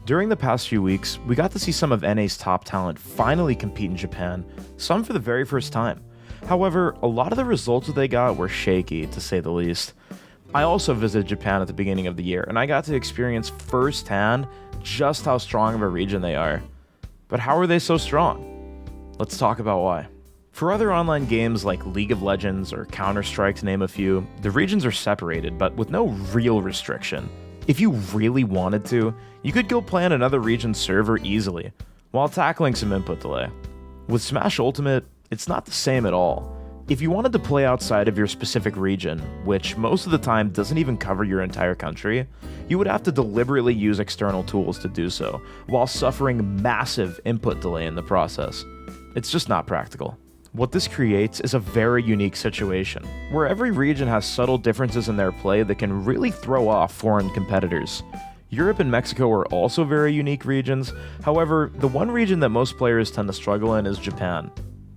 During the past few weeks, we got to see some of NA's top talent finally compete in Japan, some for the very first time. However, a lot of the results that they got were shaky, to say the least. I also visited Japan at the beginning of the year, and I got to experience firsthand just how strong of a region they are. But how are they so strong? Let's talk about why. For other online games like League of Legends or Counter-Strike to name a few, the regions are separated, but with no real restriction. If you really wanted to, you could go play on another region's server easily, while tackling some input delay. With Smash Ultimate, it's not the same at all. If you wanted to play outside of your specific region, which most of the time doesn't even cover your entire country, you would have to deliberately use external tools to do so, while suffering massive input delay in the process. It's just not practical. What this creates is a very unique situation, where every region has subtle differences in their play that can really throw off foreign competitors. Europe and Mexico are also very unique regions, however, the one region that most players tend to struggle in is Japan.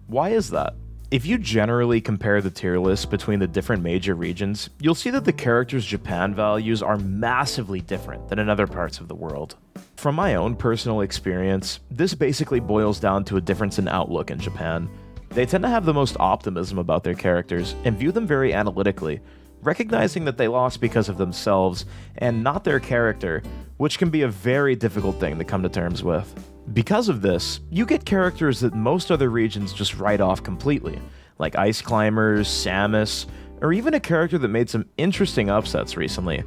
Why is that? If you generally compare the tier list between the different major regions, you'll see that the characters' Japan values are massively different than in other parts of the world. From my own personal experience, this basically boils down to a difference in outlook in Japan. They tend to have the most optimism about their characters and view them very analytically, recognizing that they lost because of themselves and not their character, which can be a very difficult thing to come to terms with. Because of this, you get characters that most other regions just write off completely, like Ice Climbers, Samus, or even a character that made some interesting upsets recently,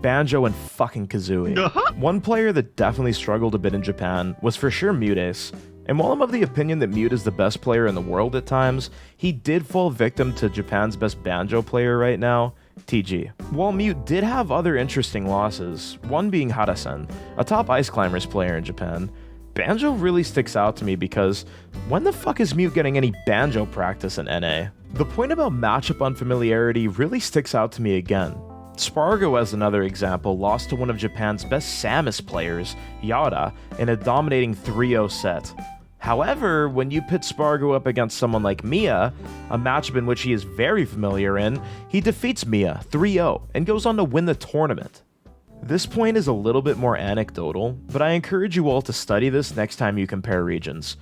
Banjo and fucking Kazooie. One player that definitely struggled a bit in Japan was for sure Mute, and while I'm of the opinion that Mute is the best player in the world at times, he did fall victim to Japan's best Banjo player right now, TG. While Mute did have other interesting losses, one being Harasen, a top Ice Climbers player in Japan, Banjo really sticks out to me because when the fuck is Mute getting any Banjo practice in NA? The point about matchup unfamiliarity really sticks out to me again. Spargo, as another example, lost to one of Japan's best Samus players, Yara, in a dominating 3-0 set. However, when you pit Spargo up against someone like Mia, a matchup in which he is very familiar in, he defeats Mia 3-0 and goes on to win the tournament. This point is a little bit more anecdotal, but I encourage you all to study this next time you compare regions.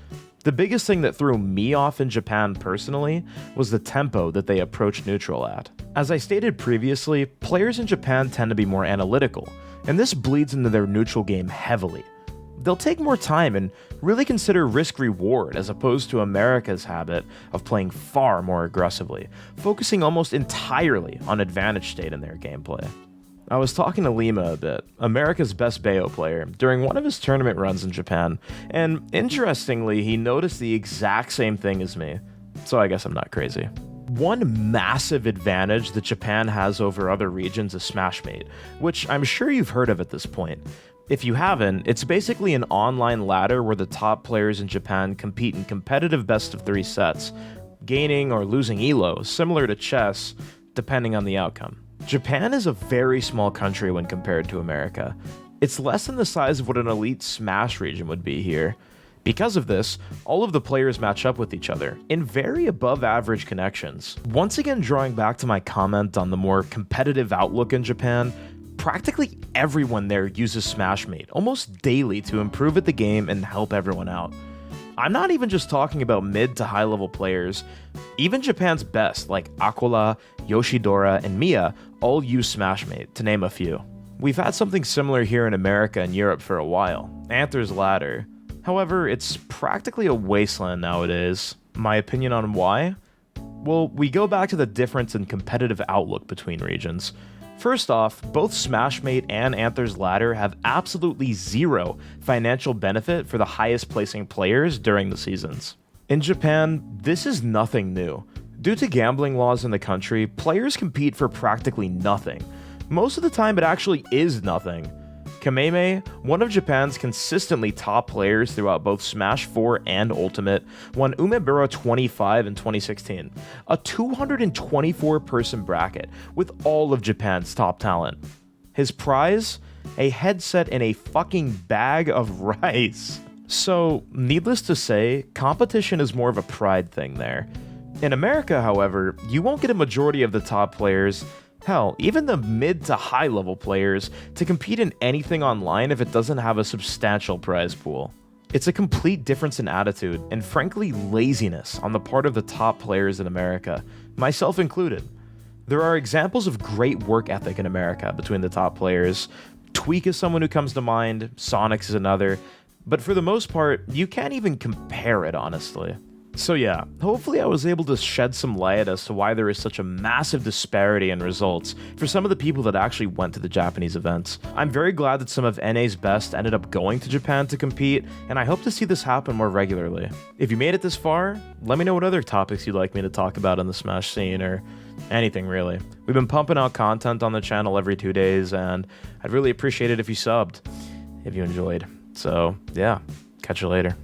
The biggest thing that threw me off in Japan personally was the tempo that they approached neutral at. As I stated previously, players in Japan tend to be more analytical, and this bleeds into their neutral game heavily. They'll take more time and really consider risk-reward as opposed to America's habit of playing far more aggressively, focusing almost entirely on advantage state in their gameplay. I was talking to Lima a bit, America's best Bayo player, during one of his tournament runs in Japan, and interestingly, he noticed the exact same thing as me, so I guess I'm not crazy. One massive advantage that Japan has over other regions is Smashmate, which I'm sure you've heard of at this point. If you haven't, it's basically an online ladder where the top players in Japan compete in competitive best-of-3 sets, gaining or losing elo, similar to chess, depending on the outcome. Japan is a very small country when compared to America. It's less than the size of what an elite Smash region would be here. Because of this, all of the players match up with each other in very above average connections. Once again, drawing back to my comment on the more competitive outlook in Japan, practically everyone there uses Smashmate almost daily to improve at the game and help everyone out. I'm not even just talking about mid to high level players. Even Japan's best, like Aquila, Yoshidora, and Mia, all use Smashmate, to name a few. We've had something similar here in America and Europe for a while, Anther's Ladder. However, it's practically a wasteland nowadays. My opinion on why? Well, we go back to the difference in competitive outlook between regions. First off, both Smashmate and Anther's Ladder have absolutely zero financial benefit for the highest placing players during the seasons. In Japan, this is nothing new. Due to gambling laws in the country, players compete for practically nothing. Most of the time, it actually is nothing. Kameme, one of Japan's consistently top players throughout both Smash 4 and Ultimate, won Umebura 25 in 2016, a 224-person bracket with all of Japan's top talent. His prize? A headset and a fucking bag of rice. So, needless to say, competition is more of a pride thing there. In America, however, you won't get a majority of the top players, Hell, even the mid to high level players to compete in anything online if it doesn't have a substantial prize pool. It's a complete difference in attitude and frankly laziness on the part of the top players in America, myself included. There are examples of great work ethic in America between the top players. Tweak is someone who comes to mind, Sonics is another, but for the most part, you can't even compare it honestly. So yeah, hopefully I was able to shed some light as to why there is such a massive disparity in results for some of the people that actually went to the Japanese events. I'm very glad that some of NA's best ended up going to Japan to compete, and I hope to see this happen more regularly. If you made it this far, let me know what other topics you'd like me to talk about in the Smash scene, or anything really. We've been pumping out content on the channel every 2 days, and I'd really appreciate it if you subbed, if you enjoyed. So yeah, catch you later.